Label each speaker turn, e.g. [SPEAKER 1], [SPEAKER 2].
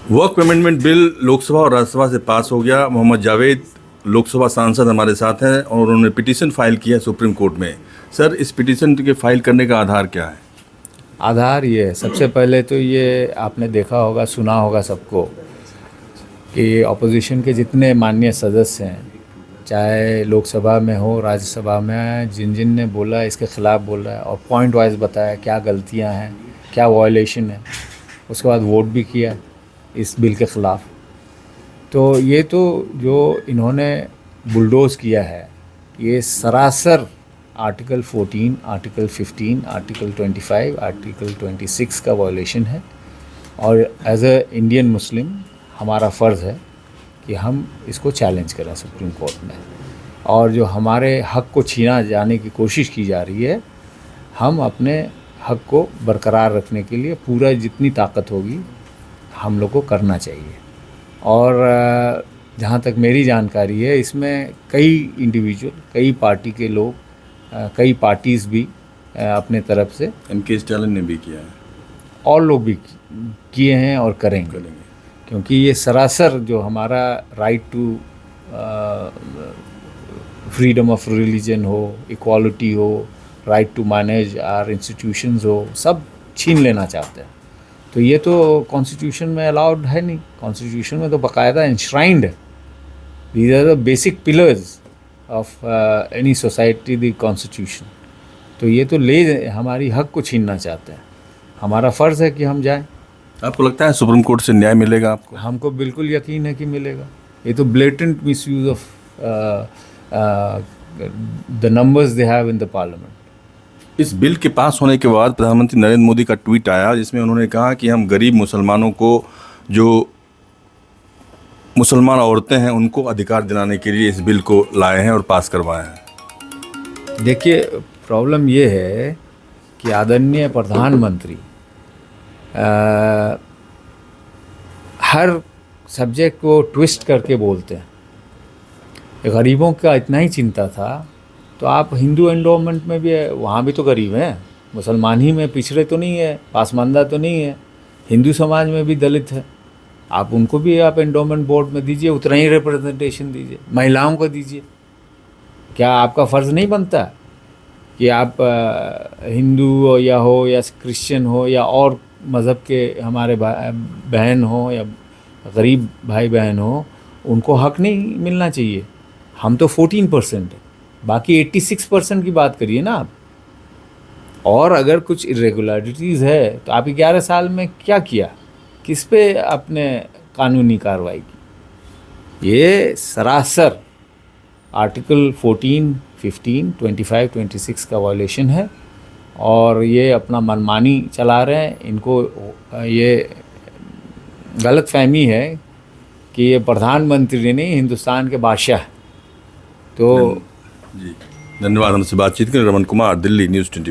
[SPEAKER 1] वक्फ amendment bill Lok Sabha और राज्यसभा से पास हो गया। मोहम्मद जावेद लोकसभा सांसद हमारे साथ हैं और उन्होंने पिटीशन फाइल किया है सुप्रीम कोर्ट में। सर, इस पिटीशन के फाइल करने का आधार क्या है?
[SPEAKER 2] आधार ये है, सबसे पहले तो ये आपने देखा होगा, सुना होगा सबको कि अपोजिशन के जितने माननीय सदस्य हैं, चाहे लोकसभा में हो, राज्यसभा में, जिन जिन ने बोला इसके ख़िलाफ़ बोल रहा है और पॉइंट वाइज बताया क्या गलतियां हैं, क्या वायलेशन है। उसके बाद वोट भी किया इस बिल के ख़िलाफ़। तो ये तो जो इन्होंने बुलडोज़ किया है, ये सरासर आर्टिकल 14, आर्टिकल 15, आर्टिकल 25, आर्टिकल 26 का वायलेशन है। और एज ए इंडियन मुस्लिम हमारा फ़र्ज़ है कि हम इसको चैलेंज करें सुप्रीम कोर्ट में। और जो हमारे हक़ को छीना जाने की कोशिश की जा रही है, हम अपने हक़ को बरकरार रखने के लिए पूरा जितनी ताकत होगी हम लोग को करना चाहिए। और जहाँ तक मेरी जानकारी है, इसमें कई इंडिविजुअल, कई पार्टी के लोग, कई पार्टीज़ भी अपने तरफ से,
[SPEAKER 1] एमके स्टालिन ने भी किया है
[SPEAKER 2] और लोग भी किए हैं और करेंगे। क्योंकि ये सरासर जो हमारा right to freedom of religion हो, इक्वालिटी हो, right to manage our institutions हो, सब छीन लेना चाहते हैं। तो ये तो कॉन्स्टिट्यूशन में अलाउड है नहीं। कॉन्स्टिट्यूशन में तो बाकायदा इंश्राइंड है। These are the basic pillars of any society, the constitution. तो ये तो ले हमारी हक को छीनना चाहते हैं। हमारा फ़र्ज़ है कि हम जाएं।
[SPEAKER 1] आपको लगता है सुप्रीम कोर्ट से न्याय मिलेगा आपको?
[SPEAKER 2] हमको बिल्कुल यकीन है कि मिलेगा। ये तो blatant misuse of the numbers they have in the parliament.
[SPEAKER 1] इस बिल के पास होने के बाद प्रधानमंत्री नरेंद्र मोदी का ट्वीट आया जिसमें उन्होंने कहा कि हम गरीब मुसलमानों को, जो मुसलमान औरतें हैं, उनको अधिकार दिलाने के लिए इस बिल को लाए हैं और पास करवाए हैं।
[SPEAKER 2] देखिए, प्रॉब्लम ये है कि आदरणीय प्रधानमंत्री हर सब्जेक्ट को ट्विस्ट करके बोलते हैं। गरीबों का इतना ही चिंता था तो आप हिंदू एंडोमेंट में भी है, वहाँ भी तो गरीब हैं। मुसलमान ही में पिछड़े तो नहीं है, पासमानदा तो नहीं है। हिंदू समाज में भी दलित है, आप उनको भी आप एंडोमेंट बोर्ड में दीजिए, उतना ही रिप्रेजेंटेशन दीजिए। महिलाओं को दीजिए। क्या आपका फ़र्ज़ नहीं बनता कि आप हिंदू या हो या क्रिश्चियन हो या और मज़हब के हमारे बहन हो या गरीब भाई बहन हो, उनको हक़ नहीं मिलना चाहिए? हम तो 14% है, बाकी 86% की बात करिए ना आप। और अगर कुछ इरेगुलरिटीज़ है तो आप 11 साल में क्या किया, किस पे आपने कानूनी कार्रवाई की? ये सरासर आर्टिकल 14, 15, 25, 26 का वायलेशन है। और ये अपना मनमानी चला रहे हैं। इनको ये गलत फहमी है कि ये प्रधानमंत्री नहीं, हिंदुस्तान के बादशाह। तो
[SPEAKER 1] जी, धन्यवाद हमसे बातचीत के लिए। रमन कुमार, दिल्ली, न्यूज़ 24।